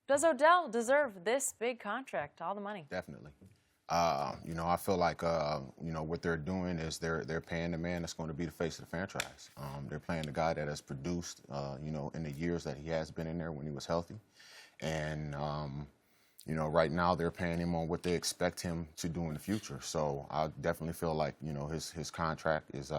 Does Odell deserve this big contract, all the money? Definitely. I feel like, what they're doing is they're paying the man that's going to be the face of the franchise. They're paying the guy that has produced, in the years that he has been in there when he was healthy. And, right now they're paying him on what they expect him to do in the future. So I definitely feel like, his contract is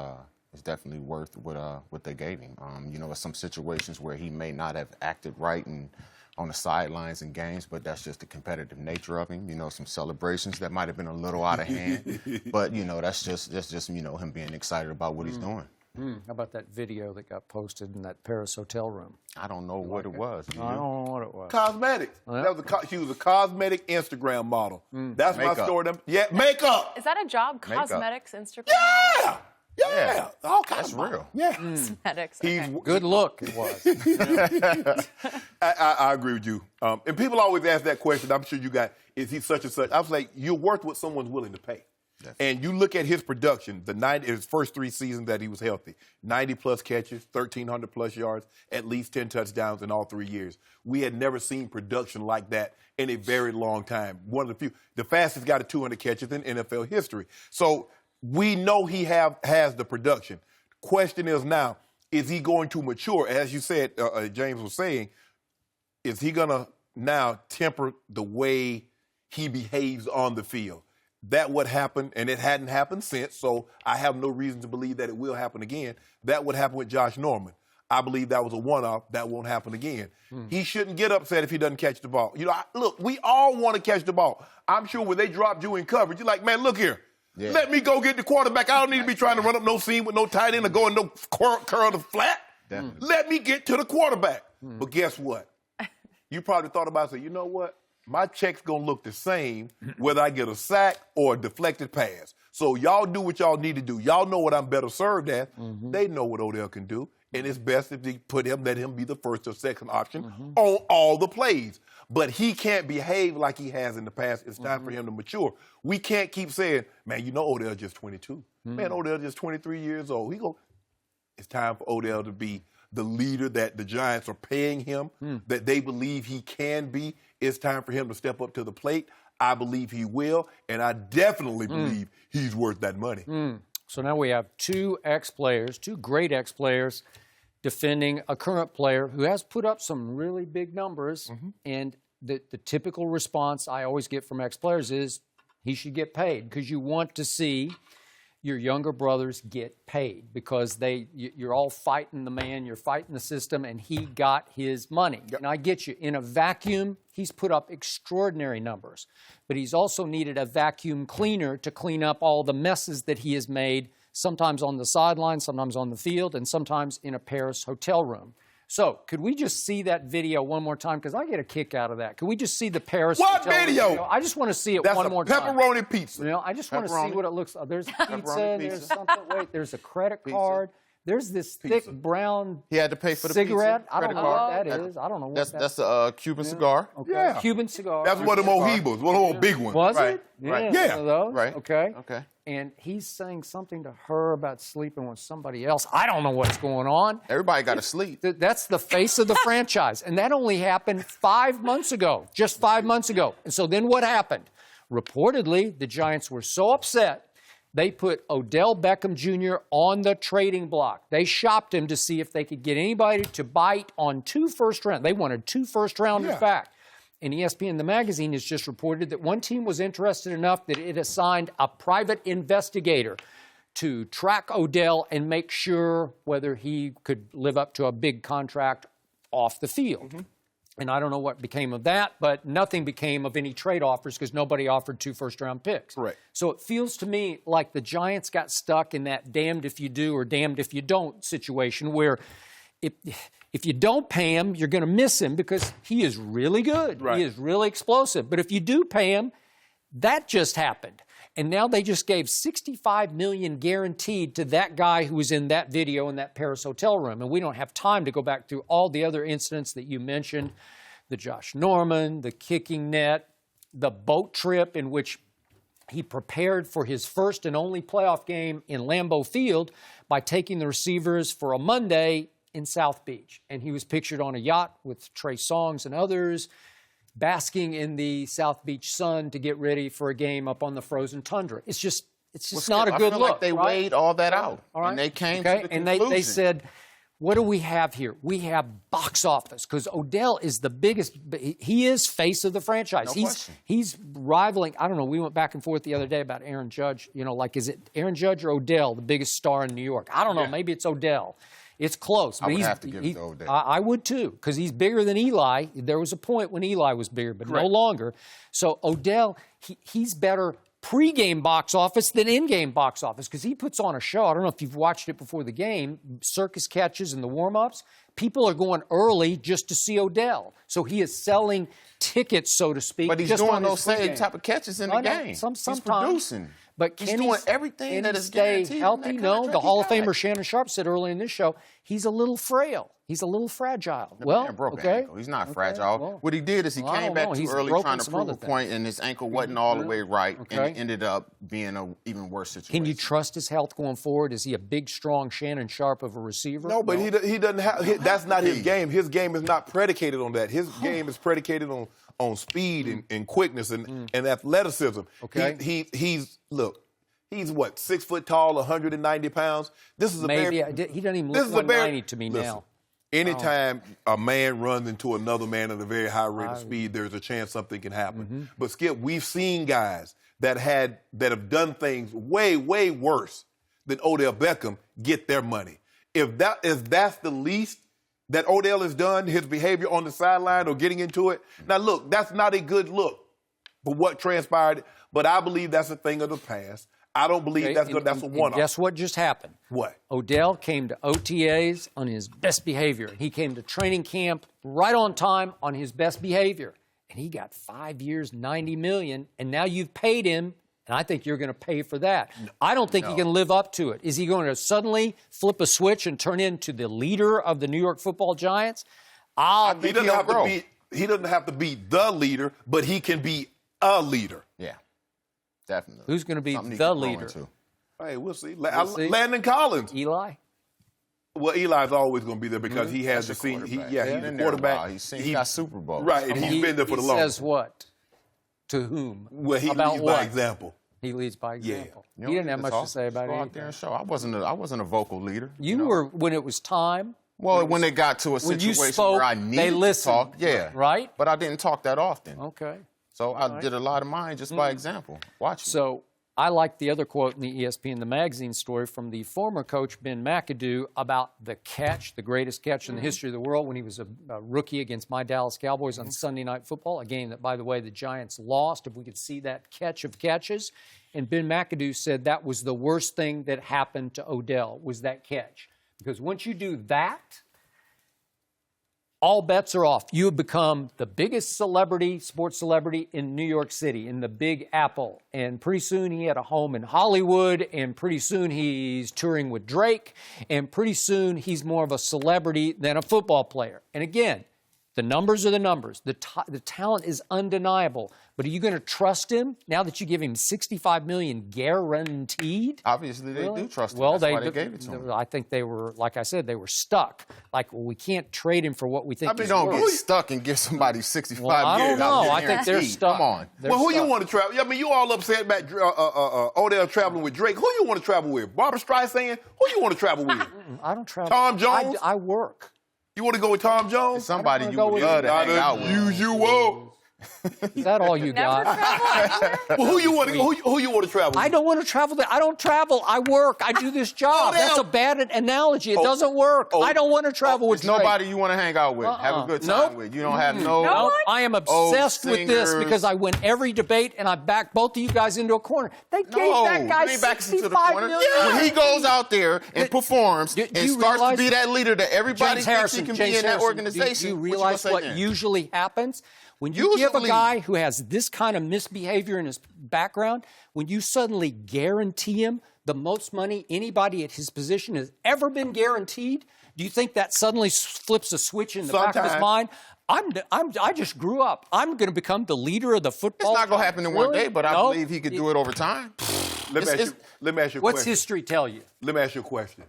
definitely worth what they gave him. There's some situations where he may not have acted right and on the sidelines in games, but that's just the competitive nature of him. Some celebrations that might have been a little out of hand, but that's just him being excited about what he's doing. How about that video that got posted in that Paris hotel room? I don't know what it was. I don't know what it was. Cosmetics. Oh, yeah? That was she was a cosmetic Instagram model. That's Makeup. my story. Yeah, makeup. Is that a job? Makeup. Cosmetics, Instagram? Yeah. Yeah. All kinds That's of real. Yeah. Cosmetics. He's Okay. Good look, it was. I agree with you. And people always ask that question. I'm sure you got, is he such and such? I was like, you're worth what someone's willing to pay. Definitely. And you look at his production, his first 3 seasons that he was healthy, 90-plus catches, 1,300-plus yards, at least 10 touchdowns in all 3 years. We had never seen production like that in a very long time. One of the few. The fastest guy to 200 catches in NFL history. So we know he has the production. Question is now, is he going to mature? As you said, James was saying, is he going to now temper the way he behaves on the field? That would happen, and it hadn't happened since, so I have no reason to believe that it will happen again. That would happen with Josh Norman. I believe that was a one-off. That won't happen again. He shouldn't get upset if he doesn't catch the ball. Look, we all want to catch the ball. I'm sure when they dropped you in coverage, you're like, man, look here. Yeah. Let me go get the quarterback. I don't need to be trying to run up no seam with no tight end or go in no curl to flat. Definitely. Let me get to the quarterback. But guess what? You probably thought about it, you know what? My check's going to look the same whether I get a sack or a deflected pass. So y'all do what y'all need to do. Y'all know what I'm better served at. They know what Odell can do. And it's best if they let him be the first or second option on all the plays. But he can't behave like he has in the past. It's time for him to mature. We can't keep saying, man, Odell's just 22. Man, Odell's just 23 years old. It's time for Odell to be the leader that the Giants are paying him, that they believe he can be. It's time for him to step up to the plate. I believe he will, and I definitely believe he's worth that money. So now we have two great ex-players, defending a current player who has put up some really big numbers. And the typical response I always get from ex-players is he should get paid, because you want to see your younger brothers get paid, because you're all fighting the man, you're fighting the system, and he got his money. Yep. And I get you. In a vacuum, he's put up extraordinary numbers. But he's also needed a vacuum cleaner to clean up all the messes that he has made, sometimes on the sideline, sometimes on the field, and sometimes in a Paris hotel room. So, could we just see that video one more time? Because I get a kick out of that. Could we just see the Paris What hotel video? room? I just want to see it That's one more time. pepperoni pizza. I just want to see what it looks like. There's pizza, there's something. Wait, there's a credit card. There's this thick brown He had to pay for the cigarette. pizza. I don't Credit know what card. that is. I don't know what That's a Cuban cigar. Okay. Yeah. Cuban cigar. That's one of the Mojibos, one of the big ones. Was Right, it? right. Yeah. Yeah. One of those? Right. Okay. Okay. And he's saying something to her about sleeping with somebody else. I don't know what's going on. Everybody got to sleep. That's the face of the franchise. And that only happened 5 months ago, just 5 months ago. And so then what happened? Reportedly, the Giants were so upset, they put Odell Beckham Jr. on the trading block. They shopped him to see if they could get anybody to bite on 2 first-round. They wanted 2 first-rounders back. And ESPN, the magazine, has just reported that one team was interested enough that it assigned a private investigator to track Odell and make sure whether he could live up to a big contract off the field. And I don't know what became of that, but nothing became of any trade offers because nobody offered 2 first-round picks. Correct. So it feels to me like the Giants got stuck in that damned if you do or damned if you don't situation where if you don't pay him, you're going to miss him because he is really good. Right. He is really explosive. But if you do pay him, that just happened. And now they just gave $65 million guaranteed to that guy who was in that video in that Paris hotel room. And we don't have time to go back through all the other incidents that you mentioned, the Josh Norman, the kicking net, the boat trip in which he prepared for his first and only playoff game in Lambeau Field by taking the receivers for a Monday in South Beach. And he was pictured on a yacht with Trey Songz and others. basking in the South Beach sun to get ready for a game up on the frozen tundra. It's just not a good I feel look. like they right? weighed all that out, All right. and they came okay? to the and conclusion. they said, what do we have here? We have box office, because Odell is the biggest. He is face of the franchise. No question. He's rivaling. I don't know. We went back and forth the other day about Aaron Judge. You know, like, is it Aaron Judge or Odell, the biggest star in New York? I don't know. Maybe it's Odell. It's close. I But would have to give it to Odell. I would too, because he's bigger than Eli. There was a point when Eli was bigger, but Correct. no longer. So Odell, he's better pre-game box office than in-game box office, because he puts on a show. I don't know if you've watched it before the game, circus catches and the warm-ups. People are going early just to see Odell. So he is selling tickets, so to speak. But he's just doing on his those same pregame. type of catches in the I know, game. sometimes. He's producing. But he's can doing he, everything can that he is stay guaranteed in healthy? that No, contract the he Hall of got. Famer Shannon Sharpe said earlier in this show, he's a little frail. He's a little fragile. The Well, man broke an okay. ankle. He's not Okay, fragile. well. What he did is he Well, I came don't back know. too He's early broken trying to some prove other a point, and his ankle wasn't all the way right, and Okay. it ended up being an even worse situation. Can you trust his health going forward? Is he a big, strong Shannon Sharpe of a receiver? No, but he doesn't have. That's not his game. His game is not predicated on that. His game is predicated on speed and quickness and athleticism. Okay. He's what, 6 foot tall, 190 pounds. This is a Maybe. very, He doesn't even this look is a very- 190 to me listen, now. Anytime a man runs into another man at a very high rate of speed, there's a chance something can happen. But Skip, we've seen guys that have done things way, way worse than Odell Beckham get their money. If that's the least that Odell has done, his behavior on the sideline or getting into it. Now look, that's not a good look for what transpired, but I believe that's a thing of the past. I don't believe that's a one-off. Guess what just happened? What? Odell came to OTAs on his best behavior. He came to training camp right on time on his best behavior. And he got 5 years, $90 million, and now you've paid him, and I think you're going to pay for that. I don't think he can live up to it. Is he going to suddenly flip a switch and turn into the leader of the New York Football Giants? He doesn't have to be the leader, but he can be a leader. Yeah, definitely. Who's going to be Something he the can grow leader? into. Hey, we'll see. see. Landon Collins. Eli? Well, Eli's always going to be there because he has the senior. He's the quarterback. He's got Super Bowl. Right, and he's been there for the He longest. says what? To whom? Well, he About leads what? by example. He leads by example. You He don't didn't need have much talk. to say about Just go out anything. there and show. I wasn't a vocal leader. You know? were, when it was time. Well, when it got to a when you situation spoke, where I they needed to listened, talk, yeah, right? But I didn't talk that often. Okay. So I did a lot of mine just by example. Watch me. So I like the other quote in the ESPN, the magazine story from the former coach Ben McAdoo about the catch, the greatest catch in the history of the world when he was a rookie against my Dallas Cowboys on Sunday Night Football, a game that, by the way, the Giants lost. If we could see that catch of catches. And Ben McAdoo said that was the worst thing that happened to Odell, was that catch. Because once you do that, all bets are off. You have become the biggest celebrity, sports celebrity in New York City, in the Big Apple. And pretty soon he had a home in Hollywood, and pretty soon he's touring with Drake, and pretty soon he's more of a celebrity than a football player. And again, the numbers are the numbers. The talent is undeniable. But are you going to trust him now that you give him $65 million guaranteed? Obviously, they do trust him. Well, That's why they gave it to him. I think they were, like I said, they were stuck. Like, well, we can't trade him for what we think I mean, he's don't worth. get stuck and give somebody $65 Well, I don't million know. I think they're guaranteed. stuck. Come on. They're Well, who you stuck. want to travel? I mean, you all upset about Odell traveling with Drake. Who you want to travel with? Barbara Streisand? Who you want to travel with? I don't travel. Tom Jones? I work. You want to go with Tom Jones? Somebody I you don't would wanna go love to Not hang out with. unusual. Is that all you Never got? travel anywhere? Well, who you want to travel with? I don't want to travel. I don't travel. I work. I do this job. Odell. That's a bad analogy. It doesn't work. I don't want to travel with There's Drake. nobody you want to hang out with, have a good time Nope. with. You don't have no. No one? I am obsessed with this singers. because I win every debate and I back both of you guys into a corner. They gave that guy you ain't back into the $65 corner. million. When he goes out there and performs Do and you starts realize- to be that leader that everybody James thinks Harrison, he can James be in that Harrison, organization, Do you what you realize gonna what say then? usually happens? When you give a Usually- guy who has this kind of misbehavior in his background, when you suddenly guarantee him the most money anybody at his position has ever been guaranteed, do you think that suddenly flips a switch in the back of his Sometimes. mind? I just grew up. I'm going to become the leader of the football. It's not going to happen in one Really? day, but I No? believe he could do it over time. Let me ask you a What's question. history tell you? Let me ask you a question.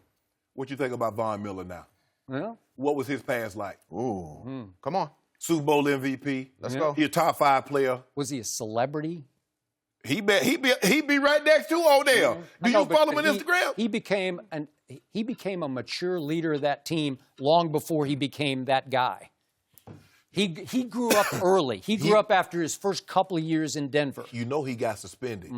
What you think about Von Miller now? Well, What was his past like? Ooh, come on. Super Bowl MVP. Let's go. He a top 5 player. Was he a celebrity? He be right next to Odell. Do you follow him on Instagram? He became a mature leader of that team long before he became that guy. He grew up early. He grew up after his first couple of years in Denver. You know he got suspended.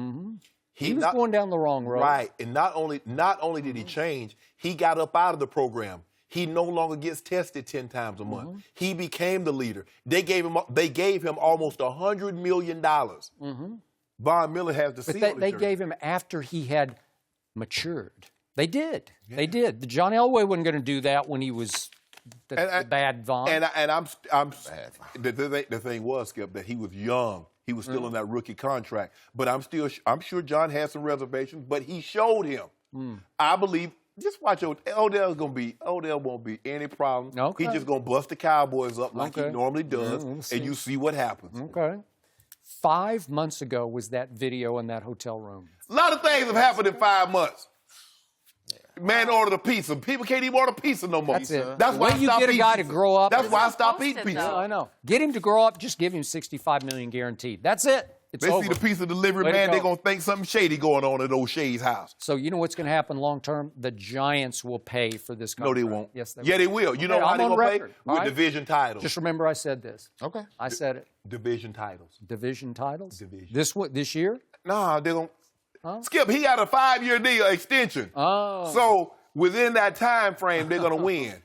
He was going down the wrong road. Right, and not only did he change, he got up out of the program. He no longer gets tested 10 times a month. He became the leader. They gave him almost $100 million. Von Miller has the seal. But they gave him after he had matured. They did. Yeah. They did. John Elway wasn't going to do that when he was the bad Von. The thing was, Skip, that he was young. He was still on that rookie contract. But I'm sure John had some reservations, but he showed him. I believe. Just watch Odell won't be any problem. Okay. He's just gonna bust the Cowboys up like he normally does, and you see what happens. Okay. 5 months ago was that video in that hotel room. A lot of things have happened in 5 months. Man ordered a pizza. People can't even order pizza no more. That's it. That's why you get a guy to grow up. That's why I stopped eating pizza. Yeah, I know. Get him to grow up. Just give him $65 million guaranteed. That's it. It's they over. see the pizza delivery, man, they're going to think something shady going on at O'Shea's house. So you know what's going to happen long term? The Giants will pay for this contract. No, they won't. Yes, they will. Yeah, they will. You know how they're going to pay? With division titles. Just remember I said this. Okay. I said it. Division titles. Division titles? Division. This year? Nah, they're going to. Skip, he got a 5-year deal extension. Oh. So within that time frame, they're going to win.